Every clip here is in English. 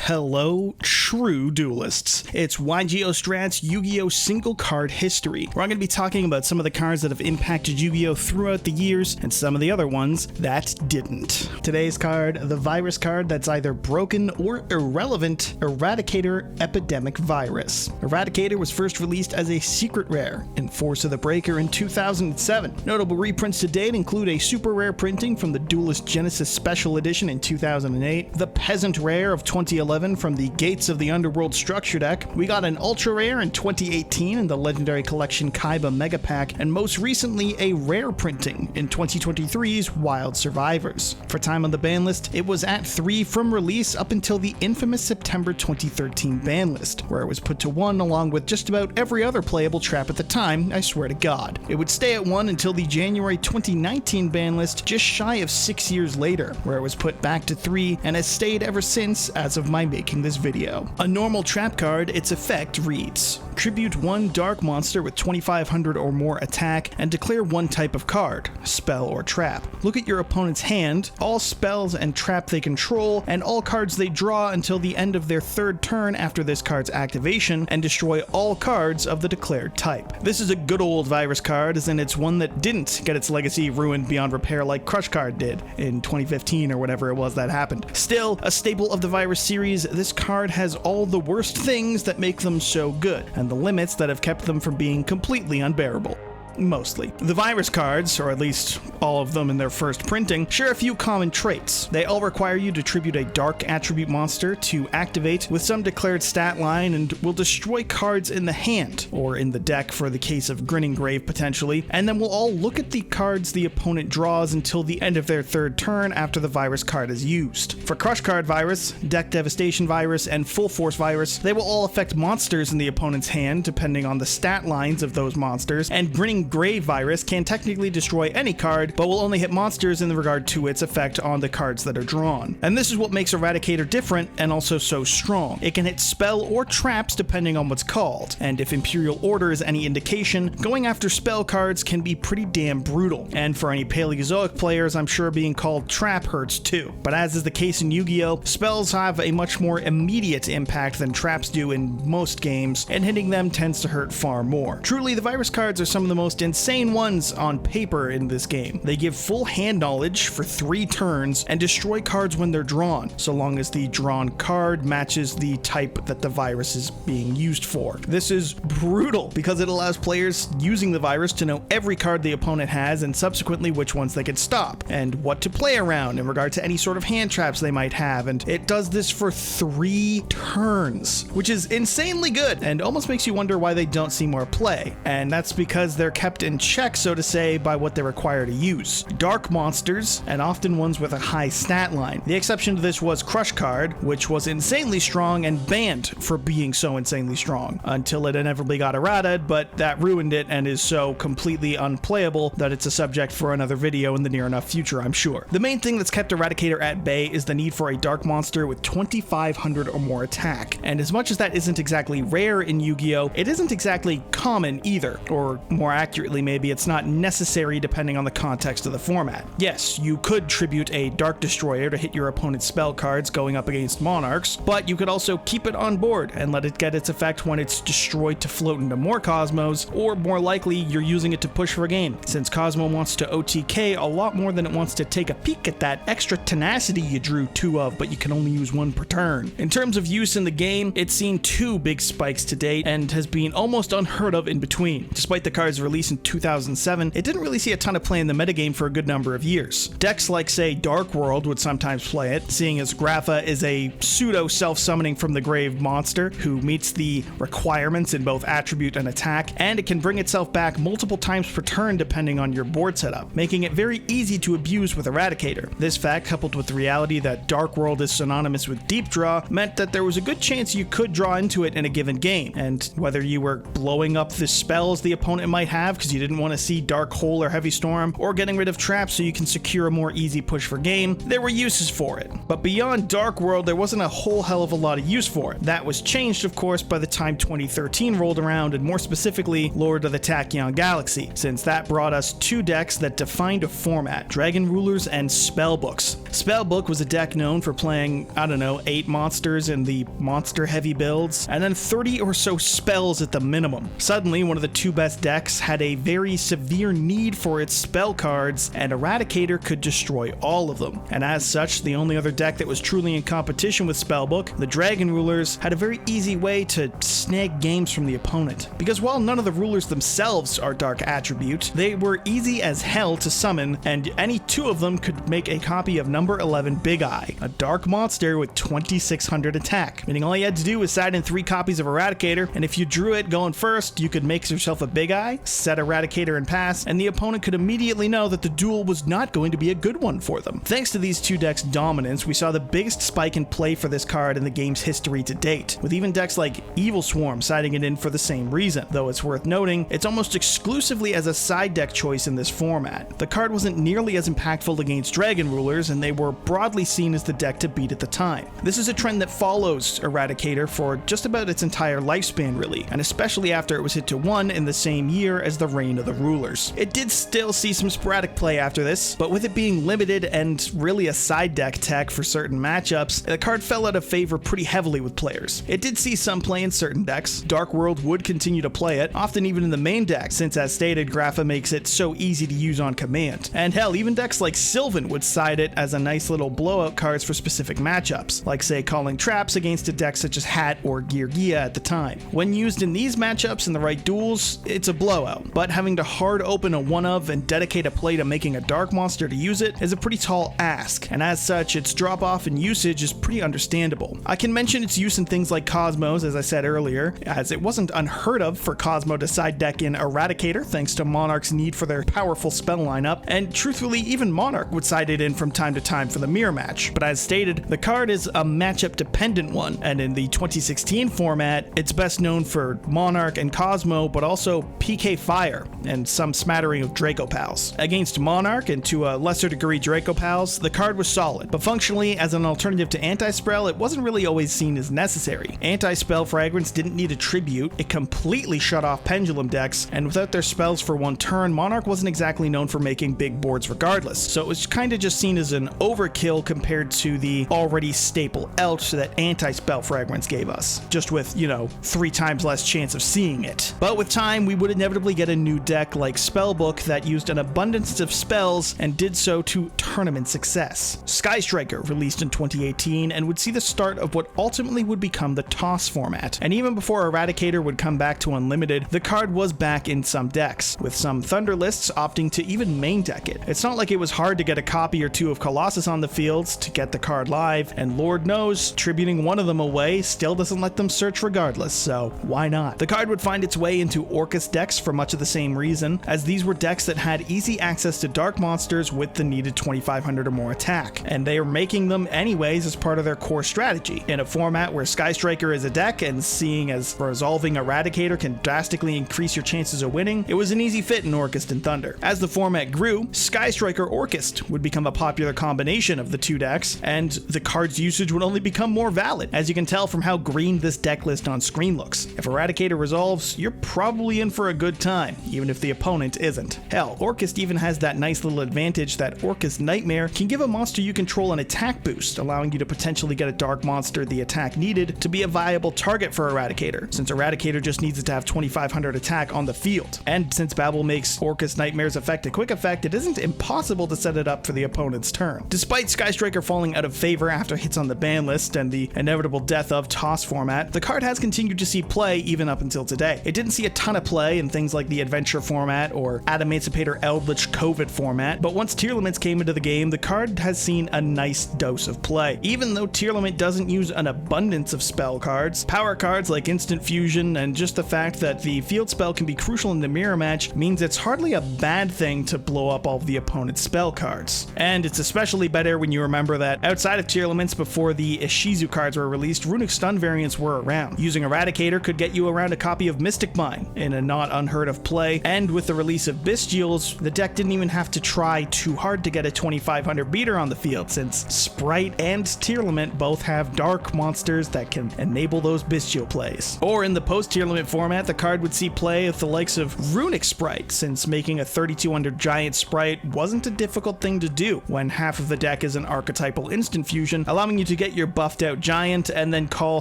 Hello, true duelists. It's YGO Strat's Yu-Gi-Oh! Single card history, where I'm going to be talking about some of the cards that have impacted Yu-Gi-Oh! Throughout the years, and some of the other ones that didn't. Today's card, the virus card that's either broken or irrelevant, Eradicator Epidemic Virus. Eradicator was first released as a secret rare in Force of the Breaker in 2007. Notable reprints to date include a super rare printing from the Duelist Genesis Special Edition in 2008, the Peasant Rare of 2011 from the Gates of the Underworld Structure deck, we got an Ultra Rare in 2018 in the Legendary Collection Kaiba Mega Pack, and most recently a rare printing in 2023's Wild Survivors. For time on the ban list, it was at 3 from release up until the infamous September 2013 ban list, where it was put to 1 along with just about every other playable trap at the time, I swear to God. It would stay at 1 until the January 2019 ban list just shy of 6 years later, where it was put back to 3 and has stayed ever since as of my making this video. A normal trap card, its effect reads: tribute 1 dark monster with 2500 or more attack and declare 1 type of card, spell or trap. Look at your opponent's hand, all spells and trap they control, and all cards they draw until the end of their 3rd turn after this card's activation, and destroy all cards of the declared type. This is a good old virus card, as in it's one that didn't get its legacy ruined beyond repair like Crush Card did in 2015 or whatever it was that happened. Still, a staple of the virus series, this card has all the worst things that make them so good, and the limits that have kept them from being completely unbearable. Mostly. The virus cards, or at least all of them in their first printing, share a few common traits. They all require you to tribute a dark attribute monster to activate with some declared stat line and will destroy cards in the hand, or in the deck for the case of Grinning Grave potentially, and then we'll all look at the cards the opponent draws until the end of their 3rd turn after the virus card is used. For Crush Card Virus, Deck Devastation Virus, and Full Force Virus, they will all affect monsters in the opponent's hand depending on the stat lines of those monsters, and Grinning Grave Virus can technically destroy any card, but will only hit monsters in regard to its effect on the cards that are drawn. And this is what makes Eradicator different and also so strong. It can hit spell or traps depending on what's called, and if Imperial Order is any indication, going after spell cards can be pretty damn brutal. And for any Paleozoic players, I'm sure being called trap hurts too. But as is the case in Yu-Gi-Oh!, spells have a much more immediate impact than traps do in most games, and hitting them tends to hurt far more. Truly, the virus cards are some of the most insane ones on paper in this game. They give full hand knowledge for 3 turns and destroy cards when they're drawn, so long as the drawn card matches the type that the virus is being used for. This is brutal because it allows players using the virus to know every card the opponent has and subsequently which ones they can stop, and what to play around in regard to any sort of hand traps they might have, and it does this for 3 turns, which is insanely good and almost makes you wonder why they don't see more play, and that's because they're kept in check, so to say, by what they require to use. Dark monsters, and often ones with a high stat line. The exception to this was Crush Card, which was insanely strong and banned for being so insanely strong, until it inevitably got errated, but that ruined it and is so completely unplayable that it's a subject for another video in the near enough future, I'm sure. The main thing that's kept Eradicator at bay is the need for a dark monster with 2500 or more attack, and as much as that isn't exactly rare in Yu-Gi-Oh!, it isn't exactly common either, or more accurately maybe it's not necessary depending on the context of the format. Yes, you could tribute a Dark Destroyer to hit your opponent's spell cards going up against Monarchs, but you could also keep it on board and let it get its effect when it's destroyed to float into more Cosmos, or more likely you're using it to push for a game, since Cosmo wants to OTK a lot more than it wants to take a peek at that extra tenacity you drew 2 of but you can only use 1 per turn. In terms of use in the game, it's seen 2 big spikes to date and has been almost unheard of in between. Despite the card's release in 2007, it didn't really see a ton of play in the metagame for a good number of years. Decks like, say, Dark World would sometimes play it, seeing as Grapha is a pseudo self-summoning from the grave monster who meets the requirements in both attribute and attack, and it can bring itself back multiple times per turn depending on your board setup, making it very easy to abuse with Eradicator. This fact, coupled with the reality that Dark World is synonymous with deep draw, meant that there was a good chance you could draw into it in a given game, and whether you were blowing up the spells the opponent might have have because you didn't want to see Dark Hole or Heavy Storm, or getting rid of traps so you can secure a more easy push for game, there were uses for it. But beyond Dark World, there wasn't a whole hell of a lot of use for it. That was changed, of course, by the time 2013 rolled around, and more specifically, Lord of the Tachyon Galaxy, since that brought us two decks that defined a format: Dragon Rulers and Spellbooks. Spellbook was a deck known for playing, 8 monsters in the monster-heavy builds, and then 30 or so spells at the minimum. Suddenly, one of the two best decks had a very severe need for its spell cards, and Eradicator could destroy all of them. And as such, the only other deck that was truly in competition with Spellbook, the Dragon Rulers, had a very easy way to snag games from the opponent. Because while none of the rulers themselves are Dark Attribute, they were easy as hell to summon, and any two of them could make a copy of number 11 Big Eye, a dark monster with 2600 attack, meaning all you had to do was side in 3 copies of Eradicator, and if you drew it going first, you could make yourself a Big Eye, set Eradicator and pass, and the opponent could immediately know that the duel was not going to be a good one for them. Thanks to these two decks' dominance, we saw the biggest spike in play for this card in the game's history to date, with even decks like Evil Swarm siding it in for the same reason, though it's worth noting, it's almost exclusively as a side deck choice in this format. The card wasn't nearly as impactful against Dragon Rulers, and they were broadly seen as the deck to beat at the time. This is a trend that follows Eradicator for just about its entire lifespan really, and especially after it was hit to 1 in the same year as the Reign of the Rulers. It did still see some sporadic play after this, but with it being limited and really a side deck tech for certain matchups, the card fell out of favor pretty heavily with players. It did see some play in certain decks. Dark World would continue to play it, often even in the main deck, since as stated, Grapha makes it so easy to use on command. And hell, even decks like Sylvan would side it as a nice little blowout cards for specific matchups, like say calling traps against a deck such as Hat or Gear at the time. When used in these matchups in the right duels, it's a blowout, but having to hard open a one of and dedicate a play to making a dark monster to use it is a pretty tall ask, and as such, its drop off in usage is pretty understandable. I can mention its use in things like Cosmos, as I said earlier, as it wasn't unheard of for Cosmo to side deck in Eradicator thanks to Monarch's need for their powerful spell lineup, and truthfully even Monarch would side it in from time to time for the mirror match. But as stated, the card is a matchup dependent one, and in the 2016 format, it's best known for Monarch and Cosmo, but also PK Fire and some smattering of Draco Pals. Against Monarch and to a lesser degree Draco Pals, the card was solid, but functionally as an alternative to Anti-Spell, it wasn't really always seen as necessary. Anti-Spell Fragrance didn't need a tribute, it completely shut off Pendulum decks, and without their spells for one turn, Monarch wasn't exactly known for making big boards regardless, so it was kinda just seen as an overkill compared to the already staple Elch that Anti-Spell Fragrance gave us, just with, 3 times less chance of seeing it. But with time, we would inevitably get a new deck like Spellbook that used an abundance of spells and did so to tournament success. Sky Striker released in 2018 and would see the start of what ultimately would become the Toss format. And even before Eradicator would come back to Unlimited, the card was back in some decks, with some Thunder lists opting to even main deck it. It's not like it was hard to get a copy or two of Colossus on the fields to get the card live, and Lord knows, tributing one of them away still doesn't let them search regardless, so why not? The card would find its way into Orcus decks for much of the same reason, as these were decks that had easy access to dark monsters with the needed 2500 or more attack, and they are making them anyways as part of their core strategy. In a format where Sky Striker is a deck, and seeing as resolving Eradicator can drastically increase your chances of winning, it was an easy fit in Orcust and Thunder. As the format grew, Sky Striker Orcust would become a popular combination of the two decks, and the card's usage would only become more valid, as you can tell from how green this deck list on screen looks. If Eradicator resolves, you're probably in for a good time, even if the opponent isn't. Hell, Orcust even has that nice little advantage that Orcust Nightmare can give a monster you control an attack boost, allowing you to potentially get a dark monster the attack needed to be a viable target for Eradicator, since Eradicator just needs it to have 2500 attack on the field. And since Babel makes Orcust Nightmare's effect a quick effect, it isn't impossible to set it up for the opponent's turn. Despite Sky Striker falling out of favor after hits on the ban list and the inevitable death of Toss format, the card has continued to see play even up until today. It didn't see a ton of play in things like the Adventure format or Adamancipator Eldritch COVID format, but once Tier Limits came into the game, the card has seen a nice dose of play. Even though Tier Limit doesn't use an abundance of spell cards, power cards like Instant Fusion and just the fact that the field spell can be crucial in the mirror match means it's hardly a bad thing to blow up all of the opponent's spell cards. And it's especially better when you remember that outside of Tier Limits, before the Ishizu cards were released, Runic Stun variants were around. Using Eradicator could get you around a copy of Mystic Mine in a not unheard of of play, and with the release of Bestials, the deck didn't even have to try too hard to get a 2500 beater on the field, since Sprite and Tearlament both have dark monsters that can enable those Bestial plays. Or in the post-Tearlament format, the card would see play with the likes of Runic Sprite, since making a 3200 giant Sprite wasn't a difficult thing to do when half of the deck is an archetypal instant fusion, allowing you to get your buffed out giant and then call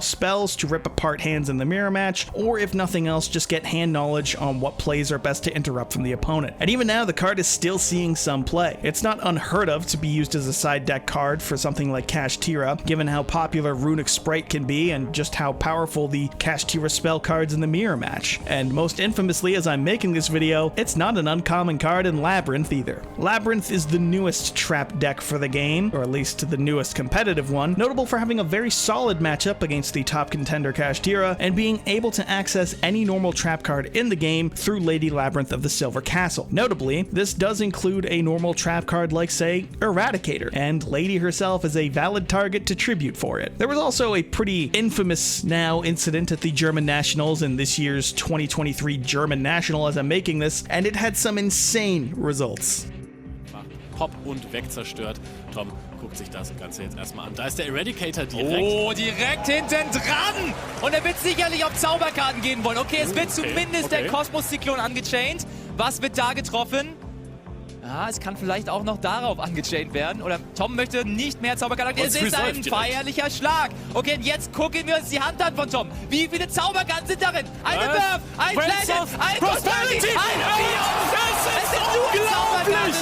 spells to rip apart hands in the mirror match, or if nothing else, just get hand knowledge on what plays are best to interrupt from the opponent. And even now, the card is still seeing some play. It's not unheard of to be used as a side deck card for something like Kashtira, given how popular Runic Sprite can be and just how powerful the Kashtira spell cards in the mirror match. And most infamously, as I'm making this video, it's not an uncommon card in Labyrinth either. Labyrinth is the newest trap deck for the game, or at least the newest competitive one, notable for having a very solid matchup against the top contender Kashtira and being able to access any normal trap card in the game through Lady Labyrinth of the Silver Castle. Notably, this does include a normal trap card like, say, Eradicator, and Lady herself is a valid target to tribute for it. There was also a pretty infamous now incident at the German Nationals in this year's 2023 German National as I'm making this, and it had some insane results. Pop und wegzerstört. Tom guckt sich das Ganze jetzt erstmal an. Da ist der Eradicator direkt. Oh, direkt hinten dran! Und er wird sicherlich auf Zauberkarten gehen wollen. Okay, es wird zumindest der Kosmos-Zyklon angechained. Was wird da getroffen? Ja, es kann vielleicht auch noch darauf angechained werden. Oder Tom möchte nicht mehr Zauberkarten. Es ist ein feierlicher Schlag. Okay, und jetzt gucken wir uns die Hand an von Tom. Wie viele Zauberkarten sind darin? Eine Birth, ein Planet, ein Prosperity, ein Bios. Es sind nur Zauberkarten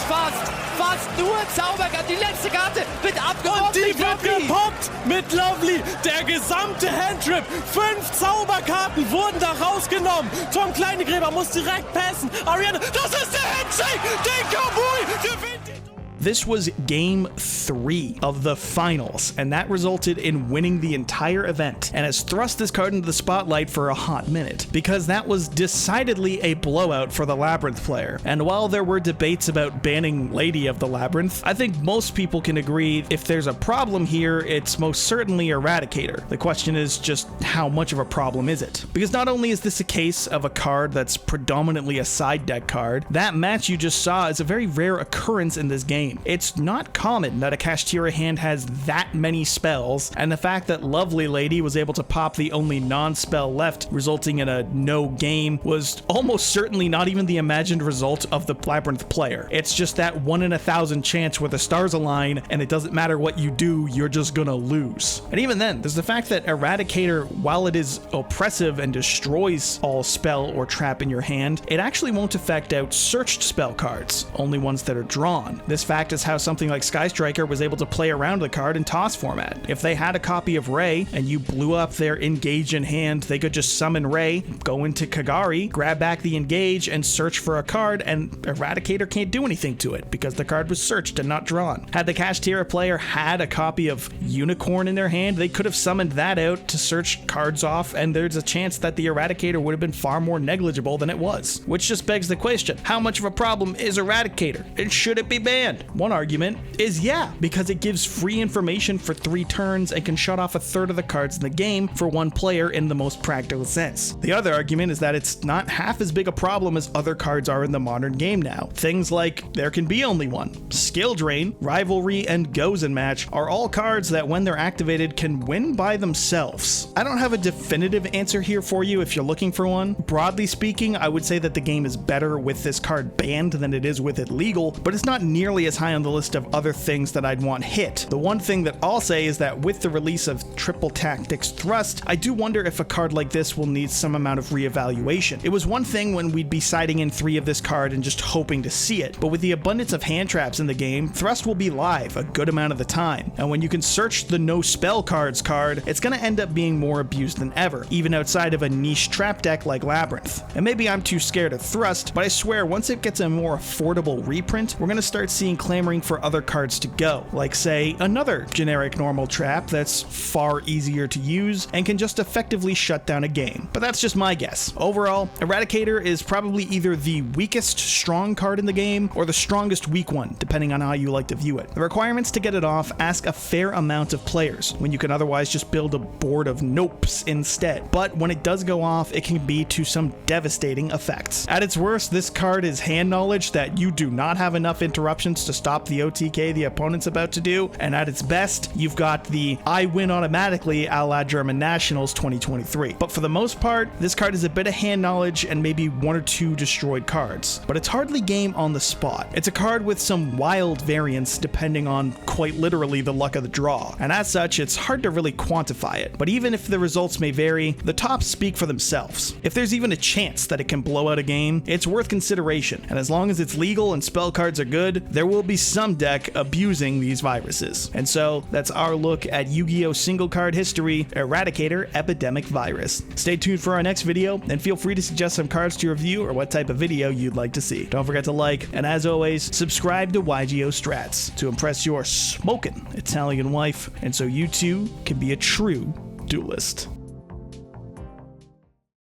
fast nur Zauberkarten. Die letzte Karte wird abgeworfen. Und die wird gepoppt mit Lovely. Der gesamte Handtrip. 5 Zauberkarten wurden da rausgenommen. Tom Kleinegräber muss direkt passen. Ariana, das ist der Handshake. Den Cowboy gewinnt den. This was Game 3 of the finals, and that resulted in winning the entire event, and has thrust this card into the spotlight for a hot minute, because that was decidedly a blowout for the Labyrinth player. And while there were debates about banning Lady of the Labyrinth, I think most people can agree if there's a problem here, it's most certainly Eradicator. The question is just how much of a problem is it? Because not only is this a case of a card that's predominantly a side deck card, that match you just saw is a very rare occurrence in this game. It's not common that a Kashtira hand has that many spells, and the fact that Lovely Lady was able to pop the only non-spell left, resulting in a no game, was almost certainly not even the imagined result of the Labyrinth player. It's just that 1 in 1,000 chance where the stars align, and it doesn't matter what you do, you're just gonna lose. And even then, there's the fact that Eradicator, while it is oppressive and destroys all spell or trap in your hand, it actually won't affect out searched spell cards, only ones that are drawn. This fact is how something like Sky Striker was able to play around the card in toss format. If they had a copy of Ray and you blew up their engage in hand, they could just summon Ray, go into Kagari, grab back the engage, and search for a card, and Eradicator can't do anything to it because the card was searched and not drawn. Had the Kashtira player had a copy of Unicorn in their hand, they could have summoned that out to search cards off, and there's a chance that the Eradicator would have been far more negligible than it was. Which just begs the question, how much of a problem is Eradicator, and should it be banned? One argument is yeah, because it gives free information for 3 turns and can shut off a third of the cards in the game for one player in the most practical sense. The other argument is that it's not half as big a problem as other cards are in the modern game now. Things like there can be only one, Skill Drain, Rivalry, and Gozen Match are all cards that when they're activated can win by themselves. I don't have a definitive answer here for you if you're looking for one. Broadly speaking, I would say that the game is better with this card banned than it is with it legal, but it's not nearly as high on the list of other things that I'd want hit. The one thing that I'll say is that with the release of Triple Tactics Thrust, I do wonder if a card like this will need some amount of reevaluation. It was one thing when we'd be siding in 3 of this card and just hoping to see it, but with the abundance of hand traps in the game, Thrust will be live a good amount of the time, and when you can search the no spell cards card, it's gonna end up being more abused than ever, even outside of a niche trap deck like Labyrinth. And maybe I'm too scared of Thrust, but I swear once it gets a more affordable reprint, we're gonna start seeing clamoring for other cards to go, like say another generic normal trap that's far easier to use and can just effectively shut down a game. But that's just my guess. Overall, Eradicator is probably either the weakest strong card in the game or the strongest weak one, depending on how you like to view it. The requirements to get it off ask a fair amount of players, when you can otherwise just build a board of nopes instead. But when it does go off, it can be to some devastating effects. At its worst, this card is hand knowledge that you do not have enough interruptions to stop the OTK the opponent's about to do, and at its best, you've got the I win automatically a la German Nationals 2023. But for the most part, this card is a bit of hand knowledge and maybe one or two destroyed cards. But it's hardly game on the spot. It's a card with some wild variance depending on quite literally the luck of the draw, and as such, it's hard to really quantify it. But even if the results may vary, the tops speak for themselves. If there's even a chance that it can blow out a game, it's worth consideration, and as long as it's legal and spell cards are good, there will be some deck abusing these viruses. And so, that's our look at Yu-Gi-Oh! Single card history, Eradicator Epidemic Virus. Stay tuned for our next video, and feel free to suggest some cards to review or what type of video you'd like to see. Don't forget to like, and as always, subscribe to YGO Strats to impress your smokin' Italian wife, and so you too can be a true duelist.